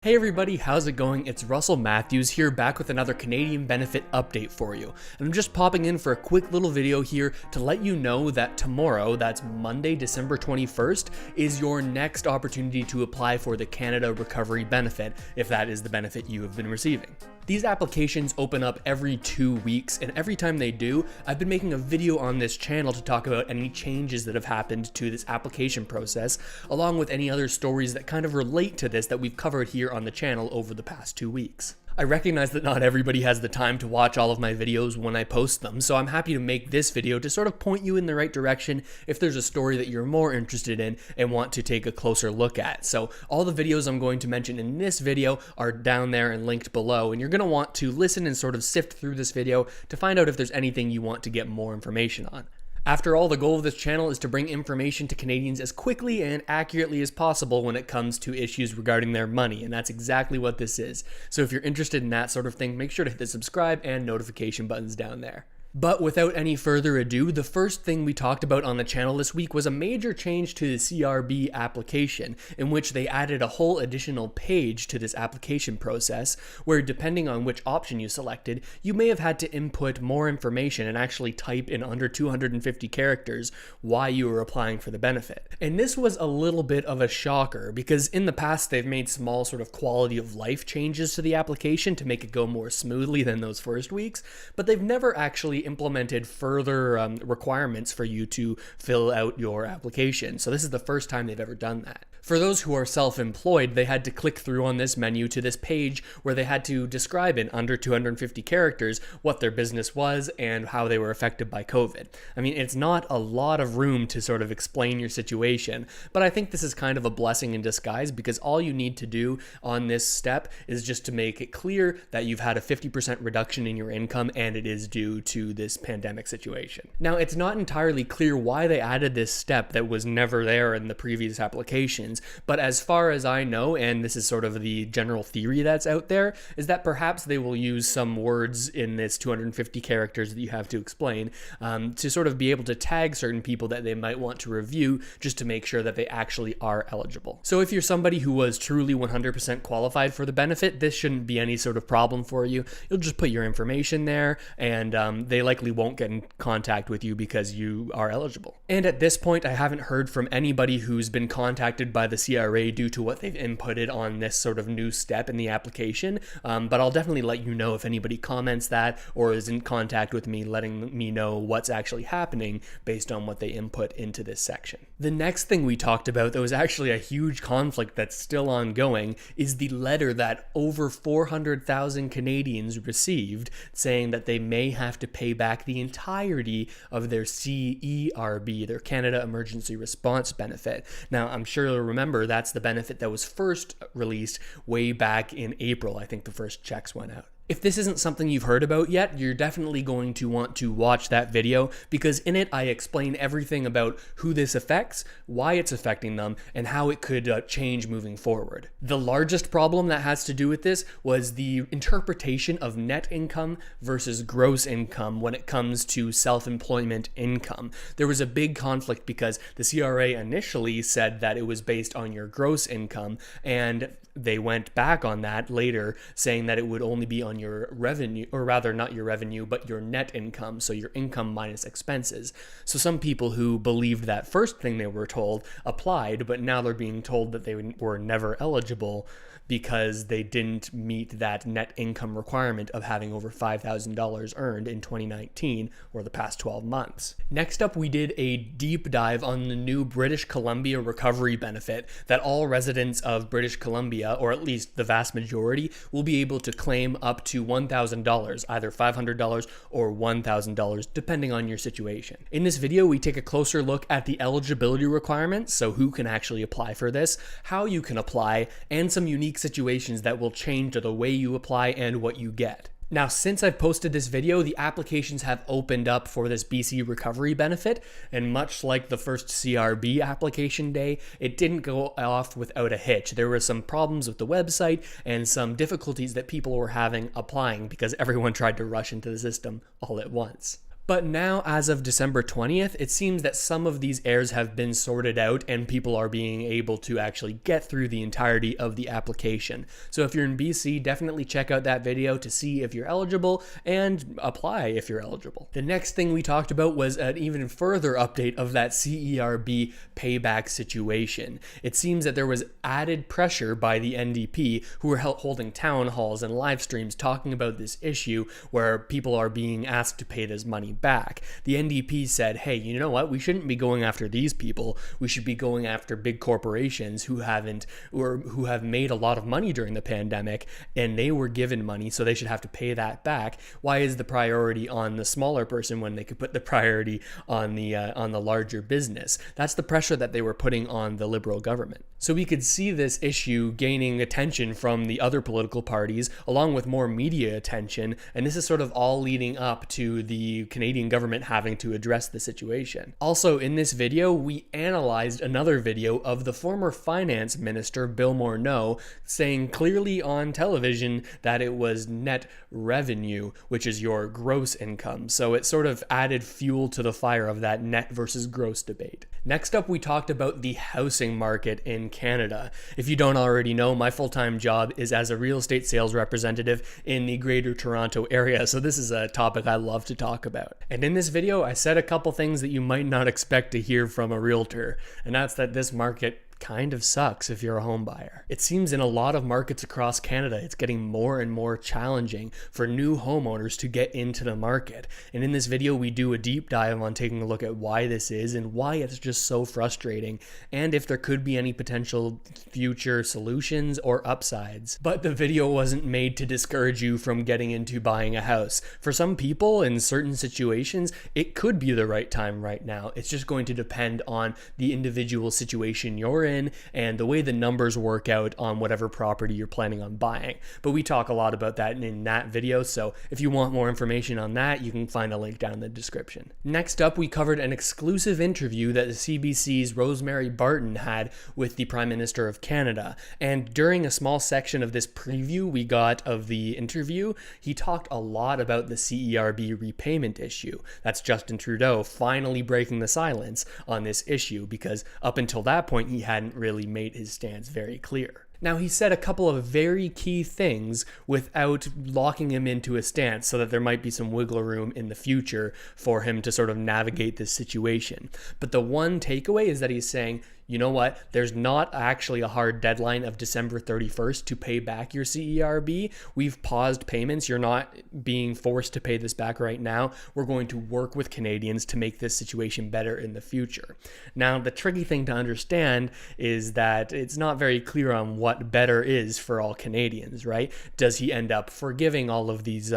Hey everybody, how's it going? It's Russell Matthews here, back with another Canadian benefit update for you. And I'm just popping in for a quick little video here to let you know that tomorrow, that's Monday, December 21st, is your next opportunity to apply for the Canada Recovery Benefit, if that is the benefit you have been receiving. These applications open up every 2 weeks, and every time they do, I've been making a video on this channel to talk about any changes that have happened to this application process, along with any other stories that kind of relate to this that we've covered here on the channel over the past 2 weeks. I recognize that not everybody has the time to watch all of my videos when I post them, so I'm happy to make this video to sort of point you in the right direction if there's a story that you're more interested in and want to take a closer look at. So all the videos I'm going to mention in this video are down there and linked below, and you're going to want to listen and sort of sift through this video to find out if there's anything you want to get more information on. After all, the goal of this channel is to bring information to Canadians as quickly and accurately as possible when it comes to issues regarding their money, and that's exactly what this is. So if you're interested in that sort of thing, make sure to hit the subscribe and notification buttons down there. But without any further ado, the first thing we talked about on the channel this week was a major change to the CRB application, in which they added a whole additional page to this application process, where depending on which option you selected, you may have had to input more information and actually type in under 250 characters why you were applying for the benefit. And this was a little bit of a shocker, because in the past they've made small sort of quality of life changes to the application to make it go more smoothly than those first weeks, but they've never actually implemented further requirements for you to fill out your application. So this is the first time they've ever done that. For those who are self-employed, they had to click through on this menu to this page where they had to describe in under 250 characters what their business was and how they were affected by COVID. I mean, it's not a lot of room to sort of explain your situation, but I think this is kind of a blessing in disguise, because all you need to do on this step is just to make it clear that you've had a 50% reduction in your income and it is due to this pandemic situation. Now, it's not entirely clear why they added this step that was never there in the previous applications, but as far as I know, and this is sort of the general theory that's out there, is that perhaps they will use some words in this 250 characters that you have to explain to sort of be able to tag certain people that they might want to review, just to make sure that they actually are eligible. So if you're somebody who was truly 100% qualified for the benefit, this shouldn't be any sort of problem for you. You'll just put your information there, and they likely won't get in contact with you because you are eligible. And at this point, I haven't heard from anybody who's been contacted by the CRA due to what they've inputted on this sort of new step in the application, but I'll definitely let you know if anybody comments that or is in contact with me, letting me know what's actually happening based on what they input into this section. The next thing we talked about that was actually a huge conflict that's still ongoing is the letter that over 400,000 Canadians received, saying that they may have to pay back the entirety of their CERB, their Canada Emergency Response Benefit. Now, I'm sure you'll remember that's the benefit that was first released way back in April. I think the first checks went out. If this isn't something you've heard about yet, you're definitely going to want to watch that video, because in it I explain everything about who this affects, why it's affecting them, and how it could change moving forward. The largest problem that has to do with this was the interpretation of net income versus gross income when it comes to self-employment income. There was a big conflict because the CRA initially said that it was based on your gross income, and they went back on that later, saying that it would only be on your revenue, or rather not your revenue, but your net income, so your income minus expenses. So some people who believed that first thing they were told applied, but now they're being told that they were never eligible because they didn't meet that net income requirement of having over $5,000 earned in 2019 or the past 12 months. Next up, we did a deep dive on the new British Columbia recovery benefit that all residents of British Columbia, or at least the vast majority, will be able to claim up to $1,000, either $500 or $1,000, depending on your situation. In this video, we take a closer look at the eligibility requirements, so who can actually apply for this, how you can apply, and some unique situations that will change the way you apply and what you get. Now, since I've posted this video, the applications have opened up for this BC recovery benefit, and much like the first CRB application day, it didn't go off without a hitch. There were some problems with the website and some difficulties that people were having applying because everyone tried to rush into the system all at once. But now, as of December 20th, it seems that some of these errors have been sorted out and people are being able to actually get through the entirety of the application. So if you're in BC, definitely check out that video to see if you're eligible and apply if you're eligible. The next thing we talked about was an even further update of that CERB payback situation. It seems that there was added pressure by the NDP, who were holding town halls and live streams talking about this issue where people are being asked to pay this money back. The NDP said, hey, you know what? We shouldn't be going after these people. We should be going after big corporations who have made a lot of money during the pandemic, and they were given money, so they should have to pay that back. Why is the priority on the smaller person when they could put the priority on the larger business? That's the pressure that they were putting on the Liberal government. So we could see this issue gaining attention from the other political parties, along with more media attention, and this is sort of all leading up to the Canadian government having to address the situation. Also, in this video, we analyzed another video of the former finance minister, Bill Morneau, saying clearly on television that it was net revenue, which is your gross income. So it sort of added fuel to the fire of that net versus gross debate. Next up, we talked about the housing market in Canada. If you don't already know, my full-time job is as a real estate sales representative in the Greater Toronto area, so this is a topic I love to talk about. And in this video, I said a couple things that you might not expect to hear from a realtor, and that's that this market kind of sucks if you're a home buyer. It seems in a lot of markets across Canada, it's getting more and more challenging for new homeowners to get into the market. And in this video, we do a deep dive on taking a look at why this is and why it's just so frustrating, and if there could be any potential future solutions or upsides. But the video wasn't made to discourage you from getting into buying a house. For some people, in certain situations, it could be the right time right now. It's just going to depend on the individual situation you're in and the way the numbers work out on whatever property you're planning on buying. But we talk a lot about that in that video, so if you want more information on that, you can find a link down in the description. Next up, we covered an exclusive interview that the CBC's Rosemary Barton had with the Prime Minister of Canada. And during a small section of this preview we got of the interview, he talked a lot about the CERB repayment issue. That's Justin Trudeau finally breaking the silence on this issue, because up until that point he hadn't really made his stance very clear. Now, he said a couple of very key things without locking him into a stance, so that there might be some wiggle room in the future for him to sort of navigate this situation. But the one takeaway is that he's saying, you know what, there's not actually a hard deadline of December 31st to pay back your CERB. We've paused payments. You're not being forced to pay this back right now. We're going to work with Canadians to make this situation better in the future. Now, the tricky thing to understand is that it's not very clear on what better is for all Canadians, right? Does he end up forgiving all of these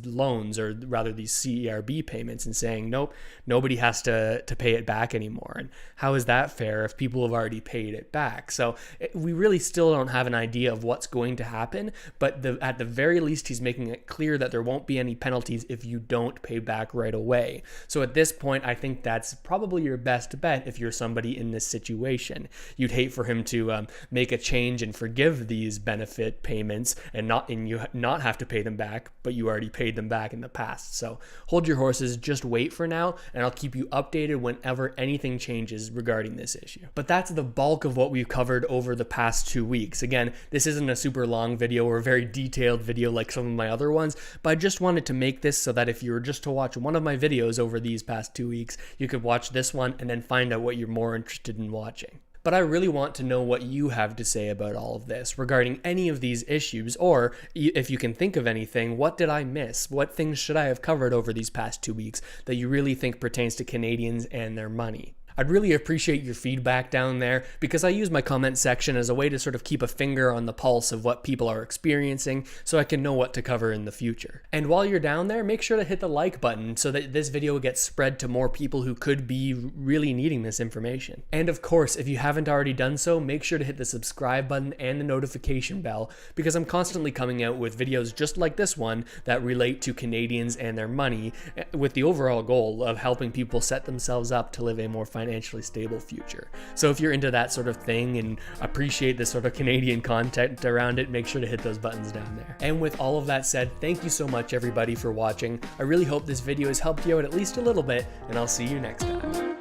loans, or rather these CERB payments, and saying, nope, nobody has to pay it back anymore? And how is that fair if people have already paid it back? So we really still don't have an idea of what's going to happen, but at the very least, he's making it clear that there won't be any penalties if you don't pay back right away. So at this point, I think that's probably your best bet if you're somebody in this situation. You'd hate for him to make a change and forgive these benefit payments and you not have to pay them back, but you already paid them back in the past. So hold your horses, just wait for now, and I'll keep you updated whenever anything changes regarding this issue. But that's the bulk of what we've covered over the past 2 weeks. Again, this isn't a super long video or a very detailed video like some of my other ones, but I just wanted to make this so that if you were just to watch one of my videos over these past 2 weeks, you could watch this one and then find out what you're more interested in watching. But I really want to know what you have to say about all of this regarding any of these issues, or if you can think of anything, what did I miss? What things should I have covered over these past 2 weeks that you really think pertains to Canadians and their money? I'd really appreciate your feedback down there, because I use my comment section as a way to sort of keep a finger on the pulse of what people are experiencing so I can know what to cover in the future. And while you're down there, make sure to hit the like button so that this video gets spread to more people who could be really needing this information. And of course, if you haven't already done so, make sure to hit the subscribe button and the notification bell, because I'm constantly coming out with videos just like this one that relate to Canadians and their money, with the overall goal of helping people set themselves up to live a more financially financially stable future. So if you're into that sort of thing and appreciate this sort of Canadian content around it, make sure to hit those buttons down there. And with all of that said, thank you so much everybody for watching. I really hope this video has helped you out at least a little bit, and I'll see you next time.